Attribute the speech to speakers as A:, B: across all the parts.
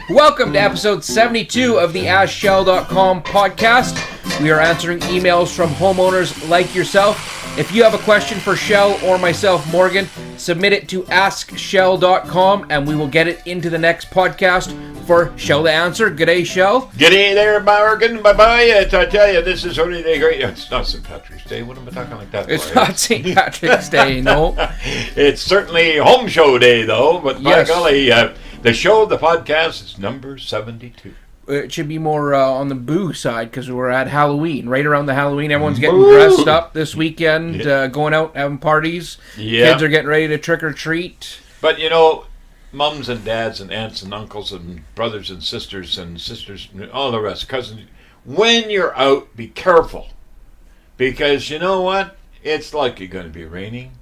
A: Welcome to episode 72 of the AskShell.com podcast. We are answering emails from homeowners like yourself. If you have a question for Shell or myself, Morgan, submit it to AskShell.com and we will get it into the next podcast for Shell to answer. G'day, Shell.
B: G'day there, Morgan. Bye-bye. I tell you, this is only the great... It's not St. Patrick's Day. What am I talking like that
A: It's
B: for?
A: not St. Patrick's Day, no.
B: It's certainly Home Show Day, though. But by
A: Yes.
B: golly, the podcast is number 72.
A: It should be more on the boo side because we're at Halloween. Right around the Halloween, everyone's getting dressed up this weekend, going out, having parties.
B: Yeah.
A: Kids are getting ready to trick-or-treat.
B: But, you know, mums and dads and aunts and uncles and brothers and sisters, all the rest, cousins, when you're out, be careful. Because you know what? It's likely going to be raining.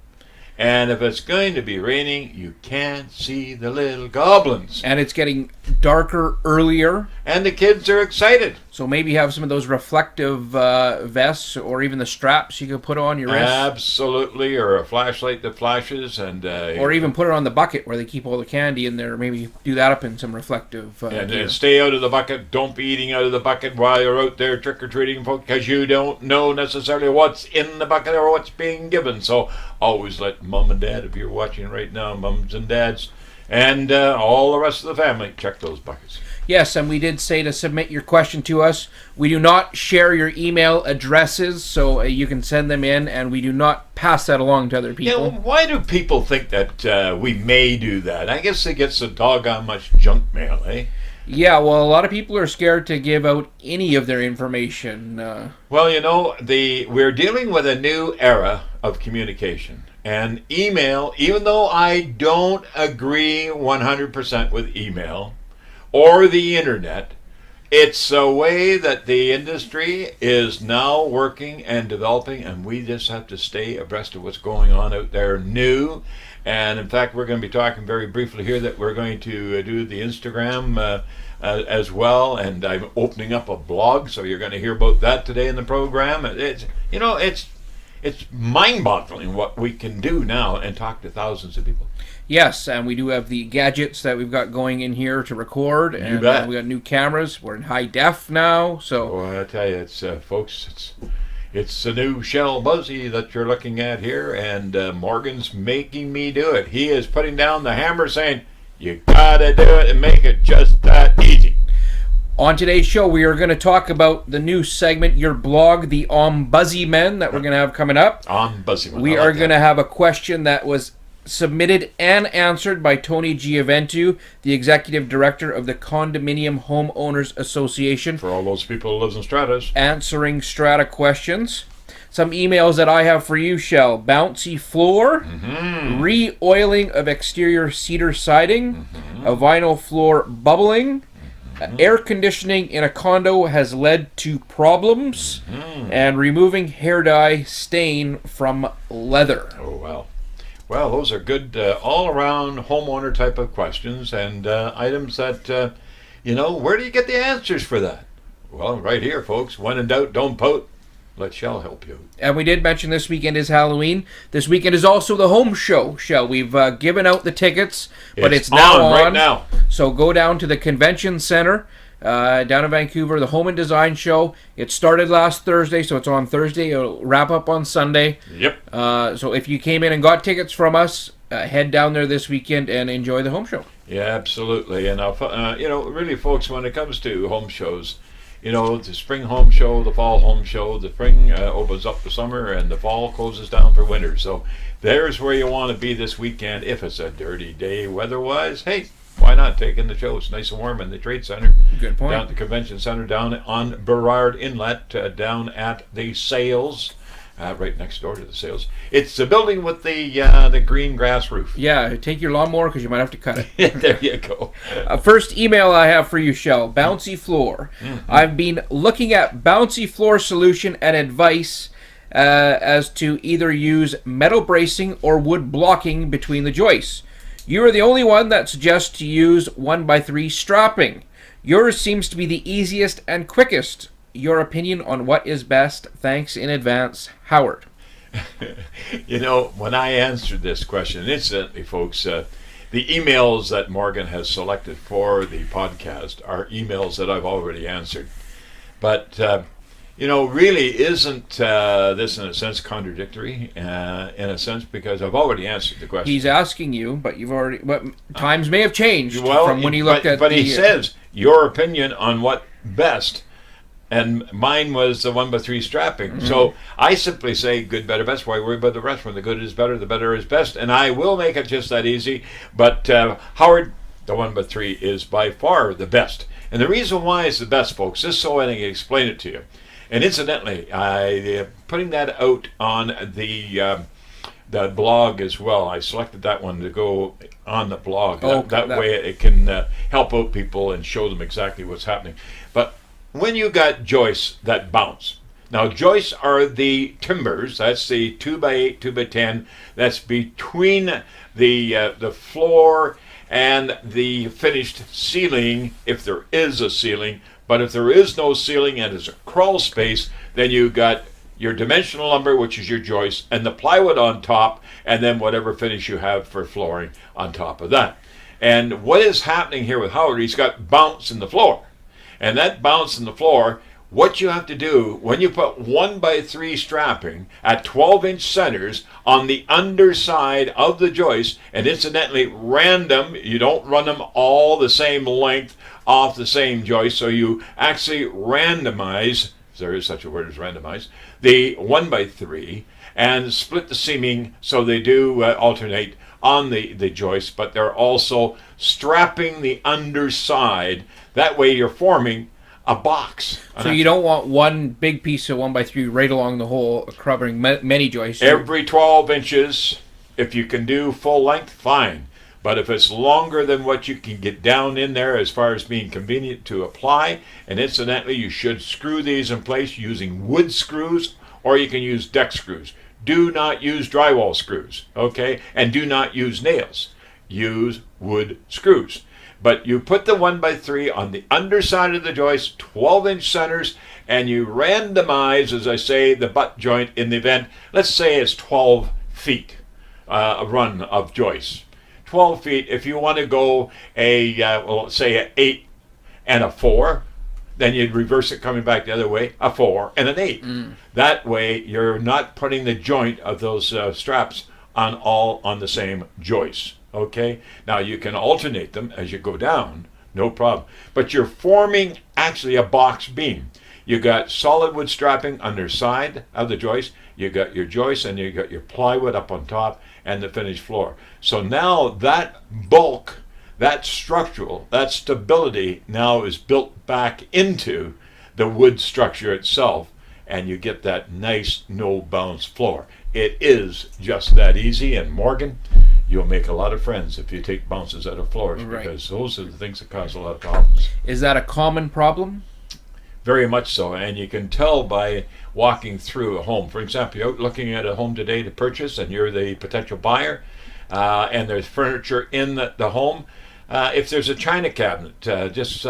B: And if it's going to be raining, you can't see the little goblins.
A: And it's getting darker earlier.
B: And the kids are excited.
A: So maybe have some of those reflective vests or even the straps you could put on your wrist.
B: Absolutely, or a flashlight that flashes. Or
A: even put it on the bucket where they keep all the candy in there. Maybe do that up in some reflective gear.
B: Stay out of the bucket. Don't be eating out of the bucket while you're out there trick-or-treating, folks, because you don't know necessarily what's in the bucket or what's being given. So always let mom and dad, if you're watching right now, mums and dads, and all the rest of the family, check those buckets.
A: Yes, and we did say to submit your question to us. We do not share your email addresses, so you can send them in, and we do not pass that along to other people.
B: Yeah, why do people think that we may do that? I guess they get so doggone much junk mail, eh?
A: Yeah, well, a lot of people are scared to give out any of their information.
B: Well, you know, we're dealing with a new era of communication. And email, even though I don't agree 100% with email or the internet, it's a way that the industry is now working and developing, and we just have to stay abreast of what's going on out there new. And in fact, we're going to be talking very briefly here that we're going to do the Instagram as well, and I'm opening up a blog, so you're going to hear about that today in the program. It's mind-boggling what we can do now and talk to thousands of people.
A: Yes, and we do have the gadgets that we've got going in here to record, and we got new cameras. We're in high def now, so.
B: Oh, I tell you, it's folks, it's the new Shell Busey that you're looking at here, and Morgan's making me do it. He is putting down the hammer, saying, "You gotta do it and make it just that easy."
A: On today's show, we are going to talk about the new segment, your blog, the Ombudsman, that we're going to have coming up.
B: Ombudsman.
A: We are going to have a question that was submitted and answered by Tony Giaventu, the executive director of the Condominium Homeowners Association.
B: For all those people who live in stratas.
A: Answering strata questions. Some emails that I have for you, Shell. Bouncy floor, re-oiling of exterior cedar siding, a vinyl floor bubbling, air conditioning in a condo has led to problems, and removing hair dye stain from leather.
B: Oh, wow. Well, those are good all-around homeowner type of questions and items that, where do you get the answers for that? Well, right here, folks. When in doubt, don't pout. Let Shell help you.
A: And we did mention this weekend is Halloween. This weekend is also the home show, Shell. We've given out the tickets, but it's now on.
B: Right now.
A: So go down to the convention center down in Vancouver, the Home and Design Show. It started last Thursday, so it's on Thursday. It'll wrap up on Sunday.
B: Yep.
A: So if you came in and got tickets from us, head down there this weekend and enjoy the home show.
B: Yeah, absolutely. And, really, folks, when it comes to home shows, the spring home show, the fall home show, the spring opens up for summer and the fall closes down for winter. So there's where you want to be this weekend. If it's a dirty day weather-wise, hey, why not take in the show? It's nice and warm in the Trade Center.
A: Good point.
B: Down at the Convention Center, down on Burrard Inlet, down at the Sales. Right next door to the Sales. It's the building with the green grass roof.
A: Yeah, take your lawnmower because you might have to cut it.
B: There you go.
A: First email I have for you, Shell. Bouncy floor. I've been looking at bouncy floor solution and advice as to either use metal bracing or wood blocking between the joists. You are the only one that suggests to use 1x3 strapping. Yours seems to be the easiest and quickest. Your opinion on what is best? Thanks in advance, Howard.
B: When I answered this question, incidentally, folks, The emails that Morgan has selected for the podcast are emails that I've already answered. But, really isn't this in a sense contradictory in a sense, because I've already answered the question.
A: He's asking you, but times may have changed from when he looked at
B: But he says, your opinion on what best, and mine was the 1x3 strapping. Mm-hmm. So I simply say good, better, best. Why worry about the rest? When the good is better, the better is best. And I will make it just that easy. But Howard, the 1x3 is by far the best. And the reason why it's the best, folks, just so I can explain it to you. And incidentally, I putting that out on the blog as well. I selected that one to go on the blog. That way it can help out people and show them exactly what's happening. But when you got joists that bounce, now joists are the timbers. That's the 2x8, 2x10. That's between the floor and the finished ceiling, if there is a ceiling. But if there is no ceiling and it's a crawl space, then you got your dimensional lumber, which is your joist, and the plywood on top, and then whatever finish you have for flooring on top of that. And what is happening here with Howard, he's got bounce in the floor. And that bounce in the floor, what you have to do when you put 1x3 strapping at 12-inch centers on the underside of the joist, and incidentally random, you don't run them all the same length off the same joist, so you actually randomize, if there is such a word as randomize, the 1x3 and split the seaming so they do alternate on the joist, but they're also strapping the underside. That way you're forming a box.
A: So you don't want one big piece of 1x3 right along the hole covering many joists.
B: Every 12 inches, if you can do full length, fine. But if it's longer than what you can get down in there as far as being convenient to apply, and incidentally, you should screw these in place using wood screws, or you can use deck screws. Do not use drywall screws, okay? And do not use nails. Use wood screws. But you put the 1x3 on the underside of the joist, 12-inch centers, and you randomize, as I say, the butt joint in the event. Let's say it's 12 feet, a run of joists. 12 feet, if you want to go say an 8 and a 4, then you'd reverse it coming back the other way, a 4 and an 8. That way, you're not putting the joint of those straps on the same joist. Okay? Now, you can alternate them as you go down, no problem. But you're forming actually a box beam. You got solid wood strapping underside of the joist, you got your joist, and you got your plywood up on top, and the finished floor. So now that bulk, that structural, that stability now is built back into the wood structure itself, and you get that nice no bounce floor. It is just that easy, and Morgan, you'll make a lot of friends if you take bounces out of floors, right? Because those are the things that cause a lot of problems.
A: Is that a common problem?
B: Very much so, and you can tell by walking through a home. For example, you're out looking at a home today to purchase, and you're the potential buyer, and there's furniture in the home. If there's a china cabinet, just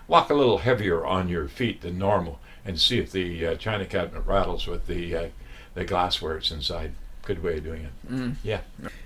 B: walk a little heavier on your feet than normal and see if the china cabinet rattles with the glassware it's inside. Good way of doing it. Yeah.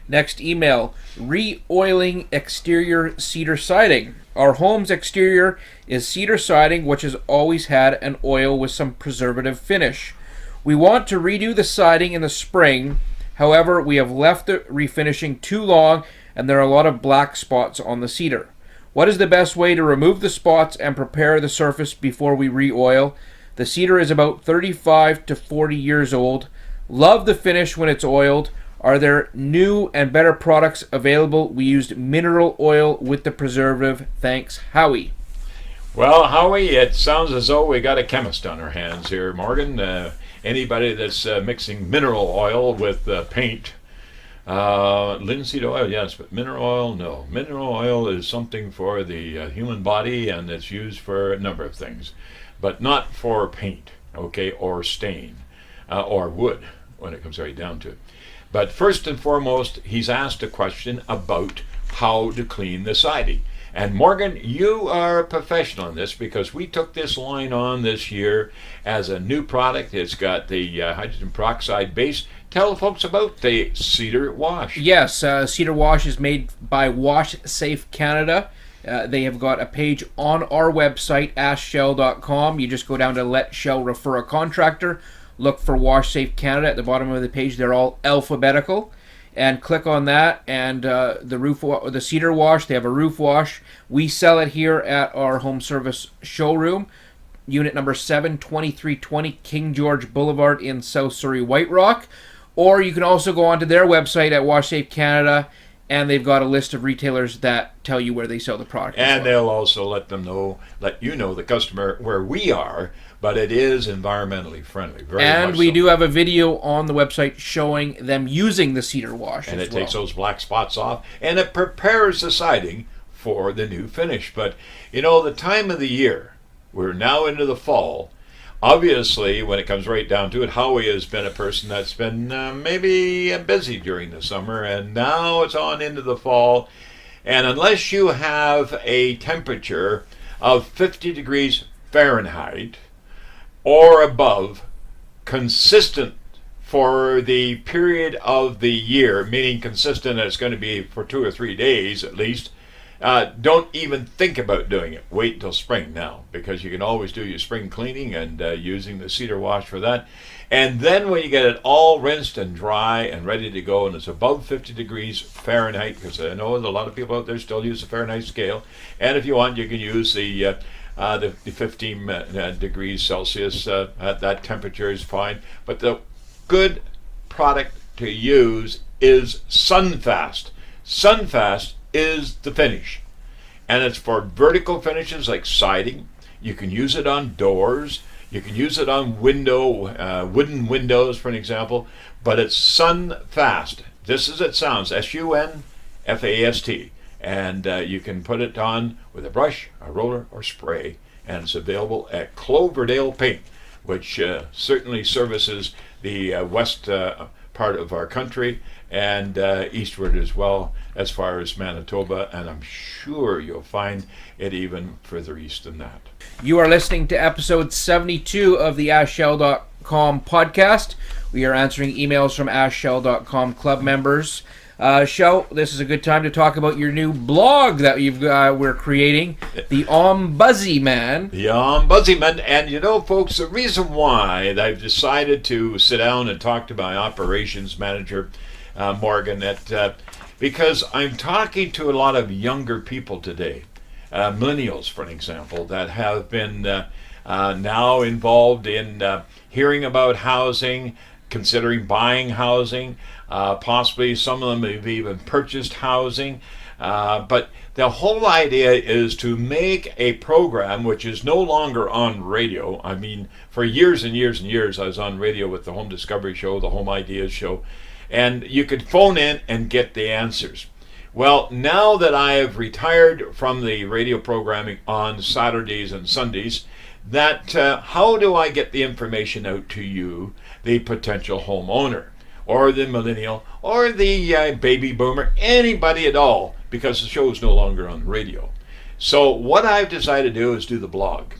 A: Next email, re-oiling exterior cedar siding. Our home's exterior is cedar siding, which has always had an oil with some preservative finish. We want to redo the siding in the spring. However, we have left the refinishing too long, and there are a lot of black spots on the cedar. What is the best way to remove the spots and prepare the surface before we re-oil? The cedar is about 35 to 40 years old. Love the finish when it's oiled. Are there new and better products available? We used mineral oil with the preservative. Thanks, Howie.
B: Well, Howie, it sounds as though we got a chemist on our hands here, Morgan. Anybody that's mixing mineral oil with paint, linseed oil, yes, but mineral oil, no. Mineral oil is something for the human body, and it's used for a number of things, but not for paint, okay, or stain, or wood, when it comes right down to it. But first and foremost, he's asked a question about how to clean the siding. And Morgan, you are a professional in this because we took this line on this year as a new product. It's got the hydrogen peroxide base, tell folks about the Cedar Wash.
A: Yes, Cedar Wash is made by Wash Safe Canada. They have got a page on our website, askshell.com. You just go down to Let Shell Refer a Contractor, look for Wash Safe Canada at the bottom of the page. They're all alphabetical. And click on that, and the Cedar Wash, they have a roof wash. We sell it here at our home service showroom, unit number 7, 2320 King George Boulevard in South Surrey, White Rock. Or you can also go onto their website at Wash Safe Canada, and they've got a list of retailers that tell you where they sell the product.
B: And they'll also let you know, the customer, where we are, but it is environmentally friendly. Very
A: and
B: much
A: we
B: so.
A: do have a video on the website showing them using the Cedar Wash.
B: And
A: as
B: it
A: well.
B: takes those black spots off, and it prepares the siding for the new finish. But, the time of the year, we're now into the fall. Obviously, when it comes right down to it, Howie has been a person that's been maybe busy during the summer, and now it's on into the fall. And unless you have a temperature of 50 degrees Fahrenheit or above, consistent for the period of the year, meaning consistent, it's going to be for 2 or 3 days at least, don't even think about doing it. Wait till spring now, because you can always do your spring cleaning and using the Cedar Wash for that. And then when you get it all rinsed and dry and ready to go, and it's above 50 degrees Fahrenheit, because I know there's a lot of people out there still use the Fahrenheit scale, and if you want, you can use the 15 degrees Celsius. At that temperature is fine. But the good product to use is Sunfast. Sunfast is the finish. And it's for vertical finishes like siding. You can use it on doors. You can use it on wooden windows, for an example. But it's Sunfast. Just as it sounds, SUNFAST. And you can put it on with a brush, a roller, or spray. And it's available at Cloverdale Paint, which certainly services the west part of our country, and eastward as well, as far as Manitoba. And I'm sure you'll find it even further east than that.
A: You are listening to episode 72 of the AskShell.com podcast. We are answering emails from AskShell.com club members. Shell, this is a good time to talk about your new blog that we're creating, the Ombudsman.
B: The Ombudsman. And folks, the reason why I've decided to sit down and talk to my operations manager, Morgan, because I'm talking to a lot of younger people today, millennials, for an example, that have been now involved in hearing about housing, considering buying housing. Possibly some of them have even purchased housing. But the whole idea is to make a program which is no longer on radio. I mean, for years and years and years, I was on radio with the Home Discovery Show, the Home Ideas Show, and you could phone in and get the answers. Well, now that I have retired from the radio programming on Saturdays and Sundays, how do I get the information out to you, the potential homeowner, or the millennial, or the baby boomer, anybody at all, because the show is no longer on the radio. So what I've decided to do is do the blog.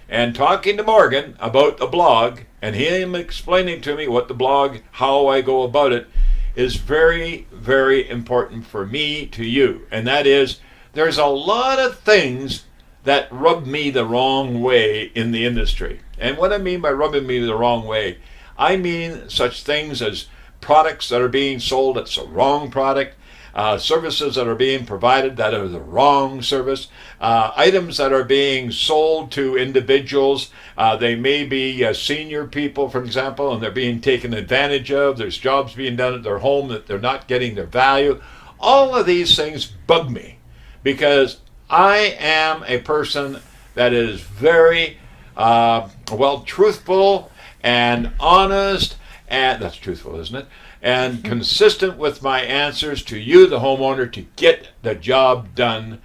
B: And talking to Morgan about the blog, and him explaining to me what the blog, how I go about it, is very, very important for me to you. And that is, there's a lot of things that rub me the wrong way in the industry. And what I mean by rubbing me the wrong way, I mean such things as products that are being sold that's the wrong product, services that are being provided that are the wrong service, items that are being sold to individuals. They may be senior people, for example, and they're being taken advantage of. There's jobs being done at their home that they're not getting their value. All of these things bug me, because I am a person that is very truthful and honest, and that's truthful, isn't it? And consistent with my answers to you, the homeowner, to get the job done.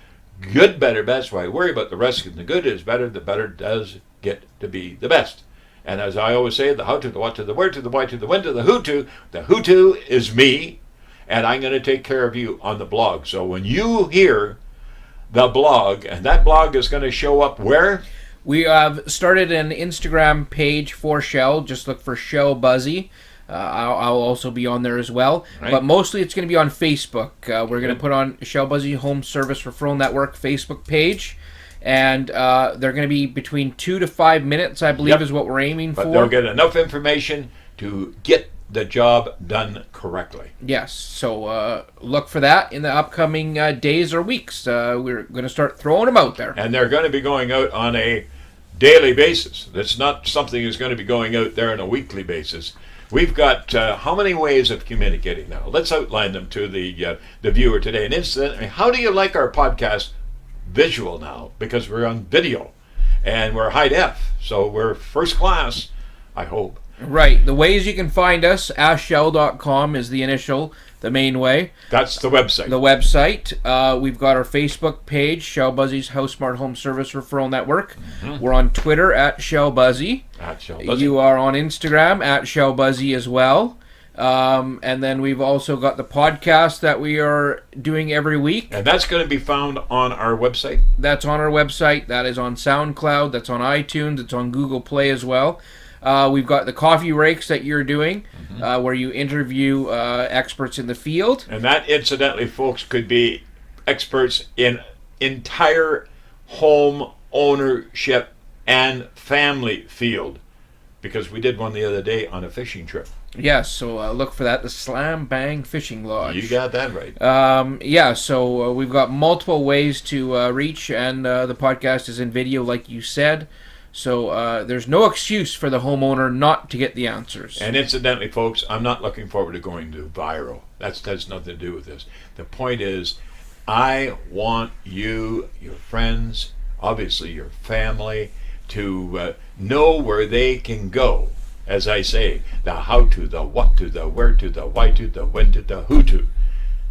B: Good, better, best. Why worry about the rest? The good is better, the better does get to be the best. And as I always say, the how to, the what to, the where to, the why to, the when to, the who to. The who to is me, and I'm going to take care of you on the blog. So when you hear the blog, and that blog is going to show up where?
A: We have started an Instagram page for Shell. Just look for Shell Busey. I'll also be on there as well.
B: Right.
A: But mostly it's going to be on Facebook. We're going to put on Shell Busey Home Service Referral Network Facebook page. And they're going to be between 2 to 5 minutes, I believe, is what we're aiming
B: but
A: for.
B: They'll get enough information to get the job done correctly.
A: Yes, so look for that in the upcoming days or weeks. We're going to start throwing them out there.
B: And they're going to be going out on a daily basis. It's not something that's going to be going out there on a weekly basis. We've got how many ways of communicating now? Let's outline them to the viewer today. And incidentally, how do you like our podcast visual now? Because we're on video and we're high def, so we're first class, I hope.
A: Right. The ways you can find us, askshell.com is the main way.
B: That's the website.
A: The website. We've got our Facebook page, Shell Busey's House Smart Home Service Referral Network. Mm-hmm. We're on Twitter at Shell Busey.
B: At Shell Busey.
A: You are on Instagram at Shell Busey as well. And then we've also got the podcast that we are doing every week.
B: And that's going to be found on our website?
A: That's on our website. That is on SoundCloud. That's on iTunes. It's on Google Play as well. We've got the coffee breaks that you're doing, where you interview experts in the field.
B: And that, incidentally, folks, could be experts in entire home ownership and family field. Because we did one the other day on a fishing trip.
A: Yes, so look for that, the Slam Bang Fishing Lodge.
B: You got that right.
A: So we've got multiple ways to reach, and the podcast is in video, like you said. So there's no excuse for the homeowner not to get the answers.
B: And incidentally, folks, I'm not looking forward to going to viral. That has nothing to do with this. The point is, I want you, your friends, obviously your family, to know where they can go. As I say, the how to, the what to, the where to, the why to, the when to, the who to.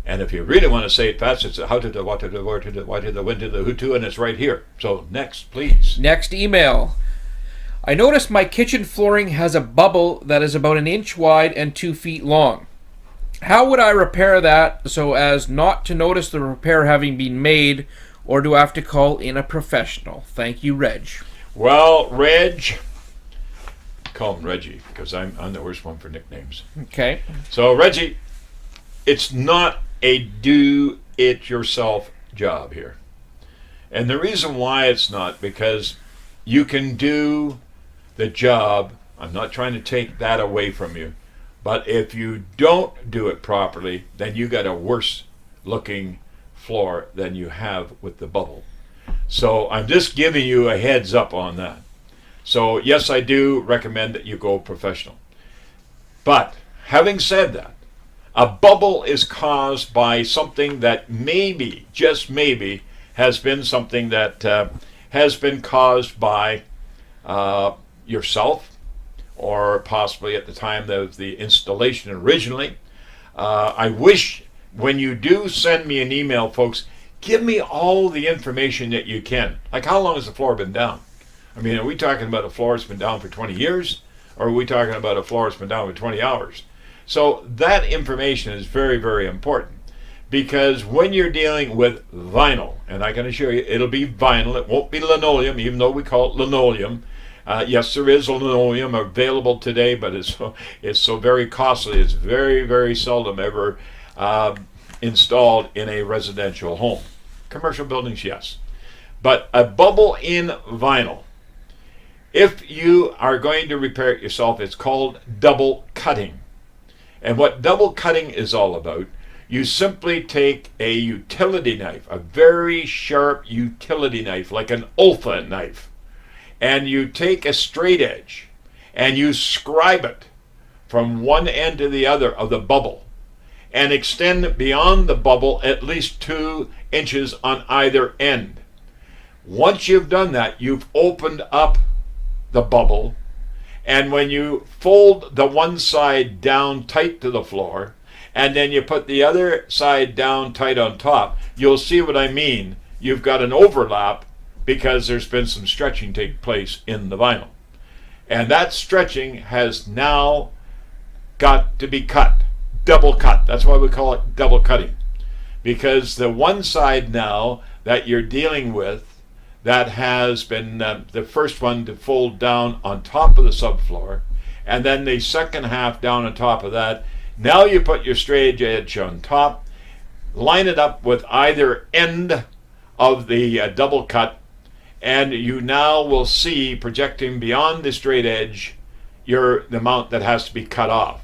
B: And if you really want to say it fast, it's the how to, the what to, the where to, the why to, the when to, the who to, and it's right here. So next, please.
A: Next email. I noticed my kitchen flooring has a bubble that is about 1 inch wide and 2 feet long. How would I repair that so as not to notice the repair having been made, or do I have to call in a professional? Thank you, Reg.
B: Well, Reg, call him Reggie, because I'm the worst one for nicknames.
A: Okay.
B: So, Reggie, it's not a do-it-yourself job here. And the reason why it's not, because you can do the job. I'm not trying to take that away from you. But if you don't do it properly, then you got a worse looking floor than you have with the bubble. So I'm just giving you a heads up on that. So yes, I do recommend that you go professional. But having said that, a bubble is caused by something that maybe, just maybe, has been something that has been caused by yourself, or possibly at the time of the installation originally. I wish when you do send me an email, folks, give me all the information that you can. Like, how long has the floor been down? I mean, are we talking about a floor that's been down for 20 years? Or are we talking about a floor that's been down for 20 hours? So that information is very, very important. Because when you're dealing with vinyl, and I can assure you it'll be vinyl, it won't be linoleum, even though we call it linoleum. Yes, there is linoleum available today, but it's so very costly. It's very, very seldom ever installed in a residential home. Commercial buildings, yes. But a bubble in vinyl, if you are going to repair it yourself, it's called double cutting. And what double cutting is all about, you simply take a utility knife, a very sharp utility knife, like an Olfa knife, and you take a straight edge and you scribe it from one end to the other of the bubble and extend beyond the bubble at least 2 inches on either end. Once you've done that, you've opened up the bubble, and when you fold the one side down tight to the floor and then you put the other side down tight on top, you'll see what I mean. You've got an overlap because there's been some stretching take place in the vinyl. And that stretching has now got to be cut, double cut. That's why we call it double cutting. Because the one side now that you're dealing with that has been the first one to fold down on top of the subfloor, and then the second half down on top of that. Now you put your straight edge on top, line it up with either end of the double cut, and you now will see projecting beyond the straight edge the amount that has to be cut off.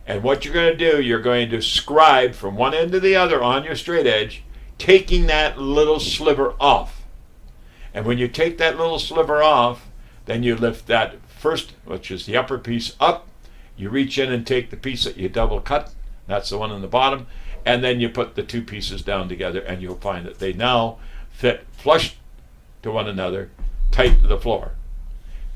B: And what you're going to do, you're going to scribe from one end to the other on your straight edge, taking that little sliver off. And when you take that little sliver off, then you lift that first, which is the upper piece, up. You reach in and take the piece that you double cut, that's the one on the bottom, and then you put the two pieces down together, and you'll find that they now fit flush to one another, tight to the floor.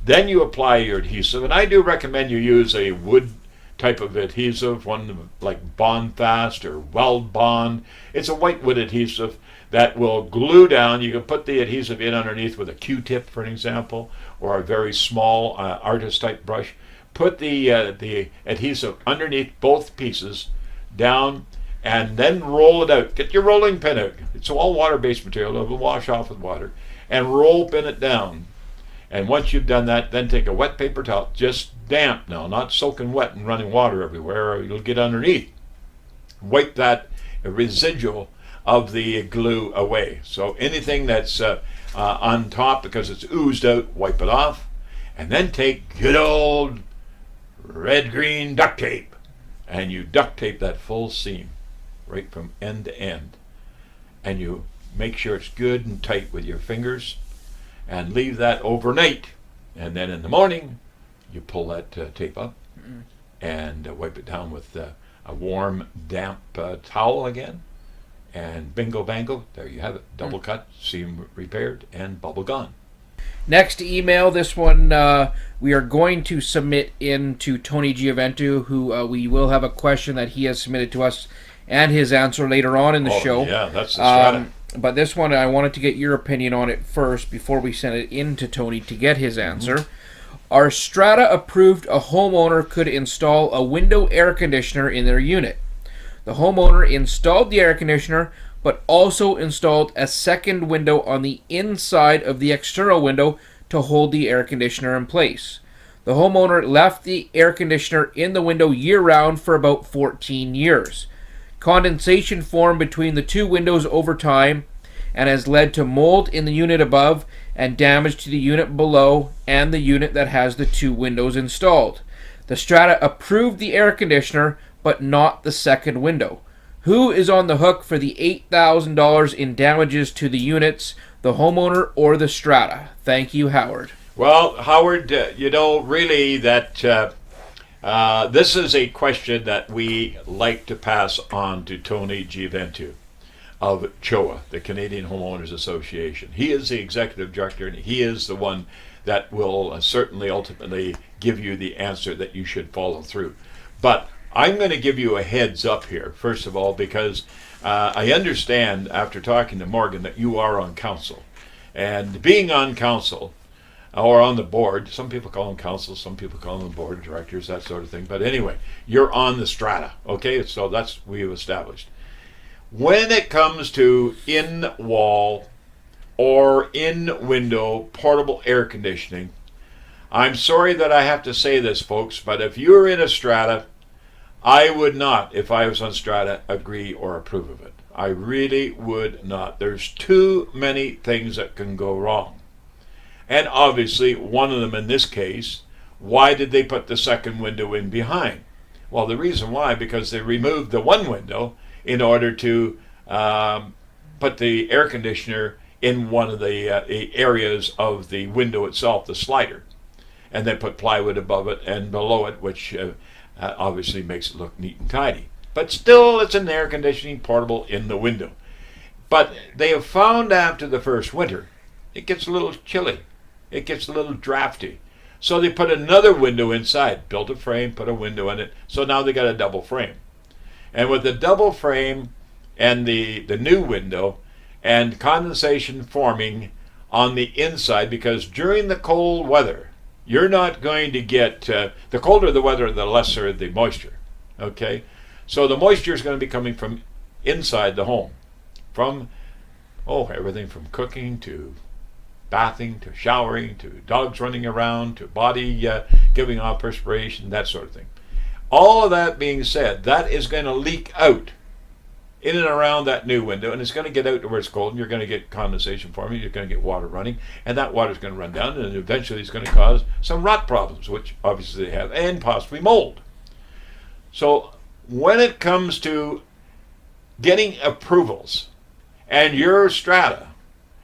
B: Then you apply your adhesive, and I do recommend you use a wood type of adhesive, one like Bond Fast or Weld Bond. It's a white wood adhesive that will glue down. You can put the adhesive in underneath with a Q-tip, for an example, or a very small artist type brush. Put the adhesive underneath both pieces down, and then roll it out. Get your rolling pin out. It's all water-based material. It will wash off with water. And roll pin it down. And once you've done that, then take a wet paper towel, just damp now, not soaking wet and running water everywhere, or you'll get underneath. Wipe that residual of the glue away. So anything that's on top because it's oozed out, wipe it off. And then take good old red-green duct tape, and you duct tape that full seam right from end to end. And you make sure it's good and tight with your fingers, and leave that overnight. And then in the morning, you pull that tape up and wipe it down with a warm, damp towel again. And bingo bango, there you have it. Double cut, seam repaired, and bubble gone.
A: Next email, this one we are going to submit in to Tony Giaventu, who we will have a question that he has submitted to us and his answer later on in the show.
B: Yeah, that's the strata.
A: But this one, I wanted to get your opinion on it first before we send it in to Tony to get his answer. Our strata approved a homeowner could install a window air conditioner in their unit. The homeowner installed the air conditioner, but also installed a second window on the inside of the external window to hold the air conditioner in place. The homeowner left the air conditioner in the window year-round for about 14 years. Condensation formed between the two windows over time and has led to mold in the unit above and damage to the unit below and the unit that has the two windows installed. The strata approved the air conditioner, but not the second window. Who is on the hook for the $8,000 in damages to the units, the homeowner or the strata? Thank you, Howard.
B: Well, Howard, really that this is a question that we like to pass on to Tony Giaventu of CHOA, the Canadian Homeowners Association. He is the executive director, and he is the one that will certainly ultimately give you the answer that you should follow through. But I'm going to give you a heads up here, first of all, because I understand after talking to Morgan that you are on council. And being on council, or on the board, some people call them council, some people call them board of directors, that sort of thing. But anyway, you're on the strata, okay? So that's we've established. When it comes to in-wall or in-window portable air conditioning, I'm sorry that I have to say this, folks, but if you're in a strata, I would not, if I was on strata, agree or approve of it. I really would not. There's too many things that can go wrong. And obviously, one of them in this case, why did they put the second window in behind? Well, the reason why, because they removed the one window in order to put the air conditioner in one of the areas of the window itself, the slider. And then put plywood above it and below it, which obviously makes it look neat and tidy. But still, it's an air conditioning portable in the window. But they have found after the first winter, it gets a little chilly. It gets a little drafty. So they put another window inside, built a frame, put a window in it. So now they got a double frame. And with the double frame and the new window and condensation forming on the inside, because during the cold weather, you're not going to get, the colder the weather, the lesser the moisture, okay? So the moisture is going to be coming from inside the home, from, everything from cooking to bathing, to showering, to dogs running around, to body giving off perspiration, that sort of thing. All of that being said, that is going to leak out in and around that new window, and it's going to get out to where it's cold, and you're going to get condensation forming, you're going to get water running, and that water is going to run down, and eventually it's going to cause some rot problems, which obviously they have, and possibly mold. So when it comes to getting approvals, and your strata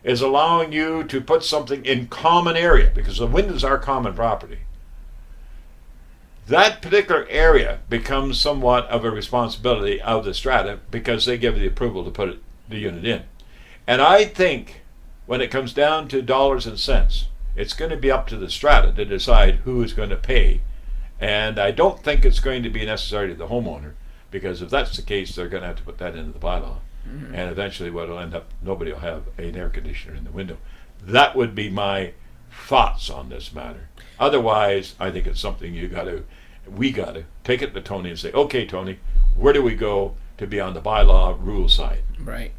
B: is allowing you to put something in common area, because the windows are common property, that particular area becomes somewhat of a responsibility of the strata because they give the approval to put the unit in. And I think when it comes down to dollars and cents, it's going to be up to the strata to decide who is going to pay. And I don't think it's going to be necessarily the homeowner, because if that's the case, they're going to have to put that into the bylaw. Mm-hmm. And eventually what will end up, nobody will have an air conditioner in the window. That would be my thoughts on this matter. Otherwise, I think it's something we got to take it to Tony and say, okay, Tony, where do we go to be on the bylaw rule side?
A: Right.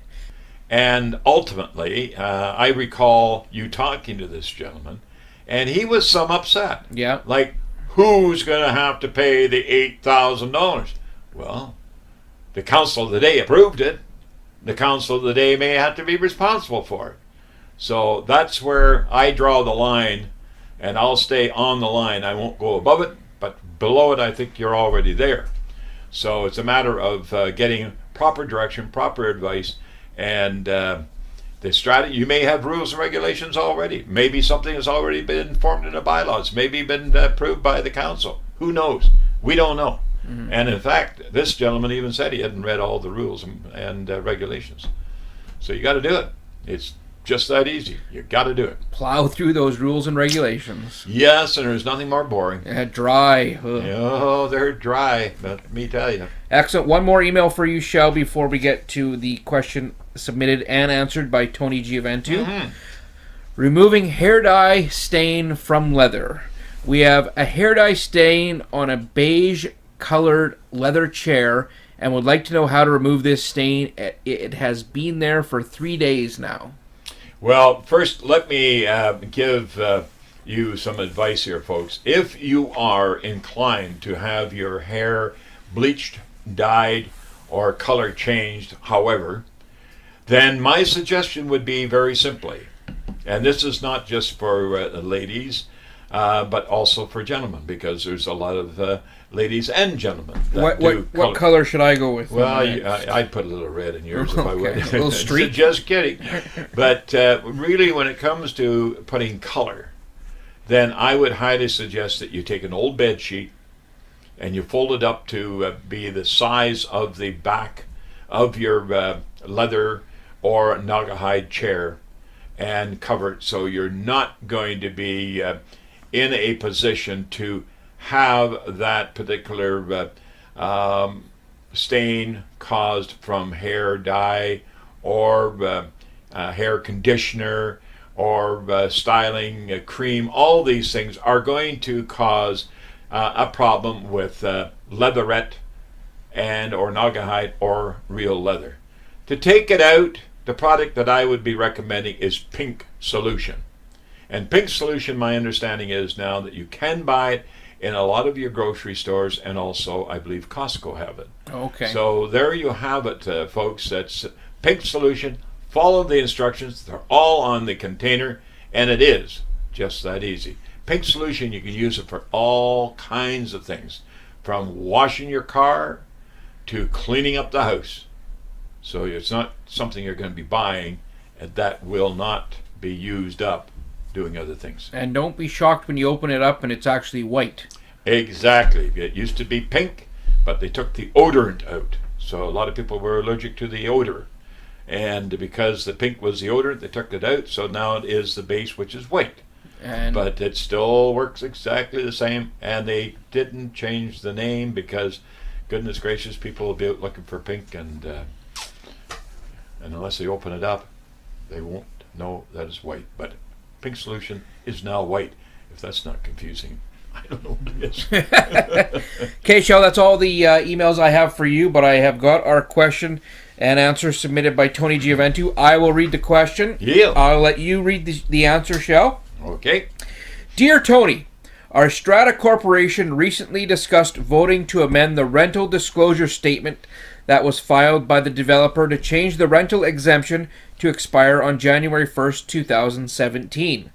B: And ultimately, I recall you talking to this gentleman, and he was some upset.
A: Yeah.
B: Like, who's going to have to pay the $8,000? Well, the council of the day approved it. The council of the day may have to be responsible for it. So that's where I draw the line, and I'll stay on the line. I won't go above it, but below it, I think you're already there. So it's a matter of getting proper direction, proper advice, and the strategy. You may have rules and regulations already. Maybe something has already been formed in the bylaws. Maybe been approved by the council. Who knows? We don't know. Mm-hmm. And in fact, this gentleman even said he hadn't read all the rules and regulations. So you got to do it. It's just that easy. You got to do it.
A: Plow through those rules and regulations.
B: Yes, and there's nothing more boring.
A: Dry. Ugh.
B: Oh, they're dry, let me tell you.
A: Excellent. One more email for you, Shell, before we get to the question submitted and answered by Tony Giovantu. Mm-hmm. Removing hair dye stain from leather. We have a hair dye stain on a beige colored leather chair and would like to know how to remove this stain. It has been there for 3 days now.
B: Well, first, let me give you some advice here, folks. If you are inclined to have your hair bleached, dyed, or color changed, however, then my suggestion would be very simply, and this is not just for ladies, but also for gentlemen, because there's a lot of ladies and gentlemen that
A: what color should I go with?
B: Well, I'd put a little red in yours if I would.
A: A little streak?
B: Just kidding. But really, when it comes to putting color, then I would highly suggest that you take an old bed sheet and you fold it up to be the size of the back of your leather or Naugahyde chair and cover it so you're not going to be in a position to have that particular stain caused from hair dye or hair conditioner or styling cream. All these things are going to cause a problem with leatherette and or Naugahyde or real leather. To take it out, the product that I would be recommending is Pink Solution. And Pink Solution, my understanding is now that you can buy it in a lot of your grocery stores, and also I believe Costco have it.
A: Okay.
B: So there you have it, folks. That's Pink Solution. Follow the instructions. They're all on the container, and it is just that easy. Pink Solution, you can use it for all kinds of things, from washing your car to cleaning up the house. So it's not something you're going to be buying and that will not be used up doing other things.
A: And don't be shocked when you open it up and it's actually white.
B: Exactly. It used to be pink, but they took the odorant out. So a lot of people were allergic to the odor. And because the pink was the odorant, they took it out. So now it is the base, which is white. But it still works exactly the same. And they didn't change the name because, goodness gracious, people will be out looking for pink. And unless they open it up, they won't know that it's white. But Pink Solution is now white. If that's not confusing, I don't know what it is.
A: Okay, Shell, that's all the emails I have for you, but I have got our question An answer submitted by Tony Giaventu. I will read the question.
B: Yeah.
A: I'll let you read the answer, Shell.
B: Okay.
A: Dear Tony, our Strata Corporation recently discussed voting to amend the rental disclosure statement that was filed by the developer to change the rental exemption to expire on January 1st, 2017.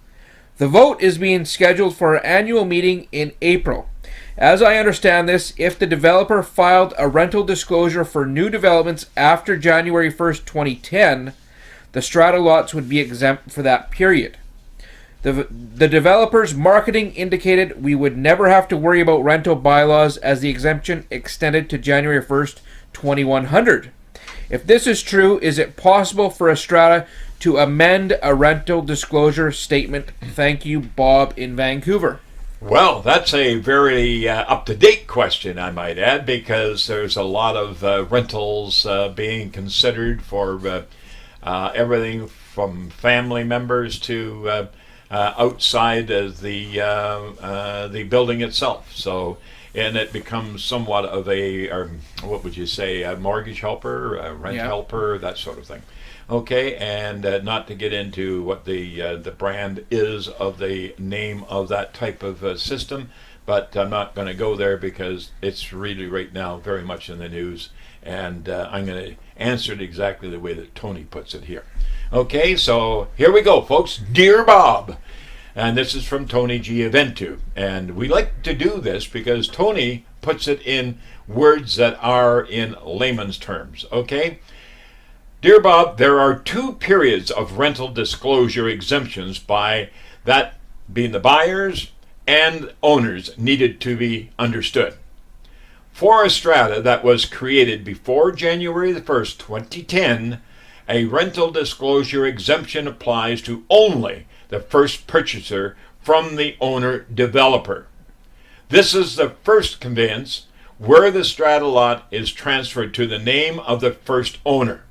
A: The vote is being scheduled for an annual meeting in April. As I understand this, if the developer filed a rental disclosure for new developments after January 1st, 2010, the strata lots would be exempt for that period. The developer's marketing indicated we would never have to worry about rental bylaws as the exemption extended to January 1st, 2100. If this is true, is it possible for a strata to amend a rental disclosure statement? Thank you, Bob in Vancouver.
B: Well, that's a very up-to-date question, I might add, because there's a lot of rentals being considered for everything from family members to outside of the building itself. So, and it becomes somewhat of a, what would you say, a mortgage helper, a rent helper, that sort of thing. Okay, and not to get into what the brand is of the name of that type of system, but I'm not going to go there because it's really right now very much in the news, and I'm going to answer it exactly the way that Tony puts it here. Okay, so here we go, folks. Dear Bob, and this is from Tony Giaventu, and we like to do this because Tony puts it in words that are in layman's terms. Okay. Dear Bob, there are two periods of rental disclosure exemptions by that being the buyers and owners needed to be understood. For a strata that was created before January the 1st, 2010, a rental disclosure exemption applies to only the first purchaser from the owner developer. This is the first conveyance where the strata lot is transferred to the name of the first owner.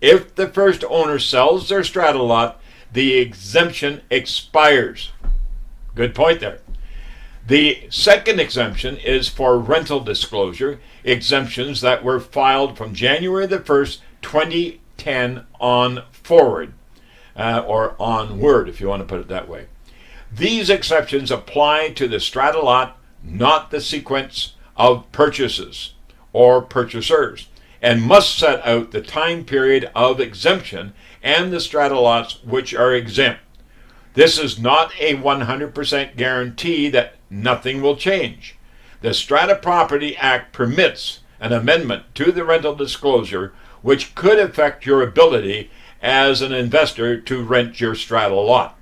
B: If the first owner sells their strata lot, the exemption expires. Good point there. The second exemption is for rental disclosure exemptions that were filed from January the 1st, 2010 on forward, or onward, if you want to put it that way. These exceptions apply to the strata lot, not the sequence of purchases or purchasers, and must set out the time period of exemption and the strata lots which are exempt. This is not a 100% guarantee that nothing will change. The Strata Property Act permits an amendment to the rental disclosure which could affect your ability as an investor to rent your strata lot.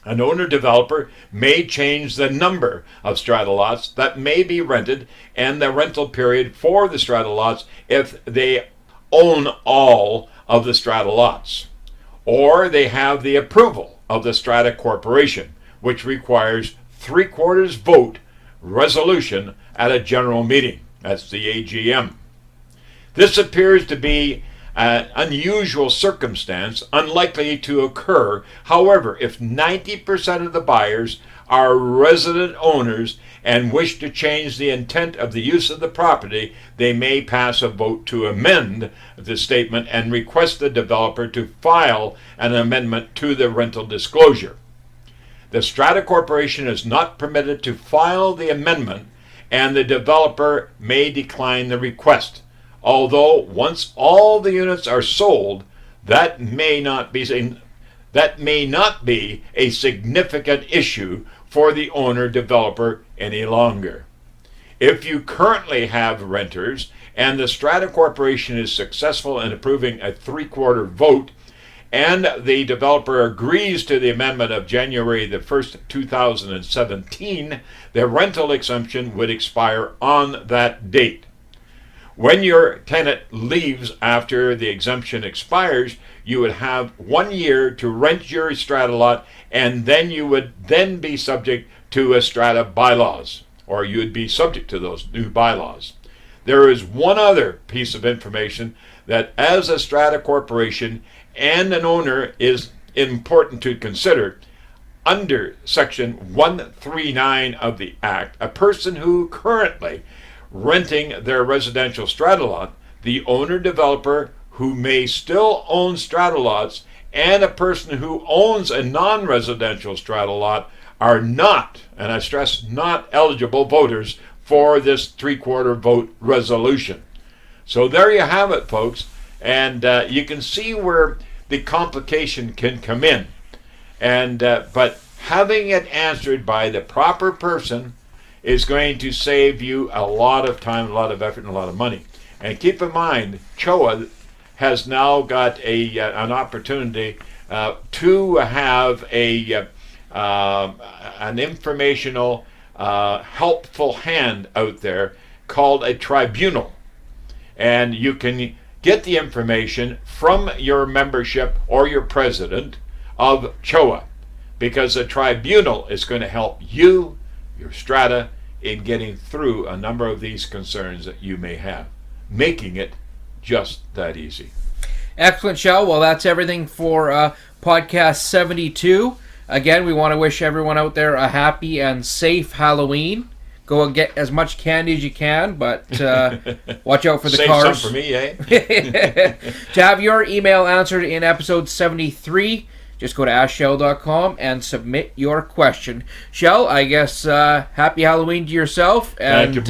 B: An owner-developer may change the number of strata lots that may be rented and the rental period for the strata lots if they own all of the strata lots. Or they have the approval of the Strata Corporation, which requires 3/4 vote resolution at a general meeting. That's the AGM. This appears to be an unusual circumstance, unlikely to occur. However, if 90% of the buyers are resident owners and wish to change the intent of the use of the property, they may pass a vote to amend the statement and request the developer to file an amendment to the rental disclosure. The Strata Corporation is not permitted to file the amendment, and the developer may decline the request. Although once all the units are sold, that may not be a significant issue for the owner-developer any longer. If you currently have renters and the Strata Corporation is successful in approving a 3/4 vote and the developer agrees to the amendment of January the 1st, 2017, the rental exemption would expire on that date. When your tenant leaves after the exemption expires, you would have 1 year to rent your strata lot, and then you would then be subject to a strata bylaws, or you would be subject to those new bylaws. There is one other piece of information that as a strata corporation and an owner is important to consider. Under Section 139 of the Act, a person who currently renting their residential strata lot the owner-developer who may still own strata lots and a person who owns a non-residential strata lot are not, and I stress not, eligible voters for this 3/4 vote resolution. So there you have it, folks. And you can see where the complication can come in. And but having it answered by the proper person is going to save you a lot of time, a lot of effort, and a lot of money. And keep in mind, CHOA has now got an opportunity to have an informational, helpful hand out there called a tribunal. And you can get the information from your membership or your president of CHOA, because a tribunal is going to help you, your strata, in getting through a number of these concerns that you may have, making it just that easy.
A: Excellent show. Well, that's everything for podcast 72. Again, we want to wish everyone out there a happy and safe Halloween. Go and get as much candy as you can, but watch out for the
B: Save
A: cars.
B: Some for me, eh?
A: To have your email answered in episode 73, just go to askshell.com and submit your question. Shell, I guess happy Halloween to yourself, and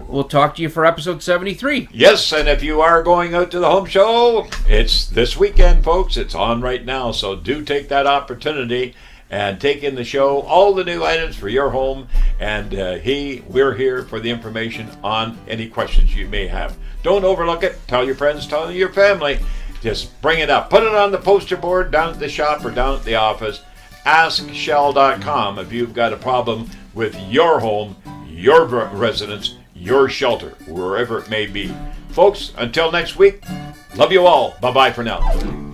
A: we'll talk to you for episode 73.
B: Yes, and if you are going out to the home show, it's this weekend, folks. It's on right now, so do take that opportunity and take in the show, all the new items for your home, and we're here for the information on any questions you may have. Don't overlook it. Tell your friends, tell your family. Just bring it up. Put it on the poster board down at the shop or down at the office. AskShell.com if you've got a problem with your home, your residence, your shelter, wherever it may be. Folks, until next week, love you all. Bye-bye for now.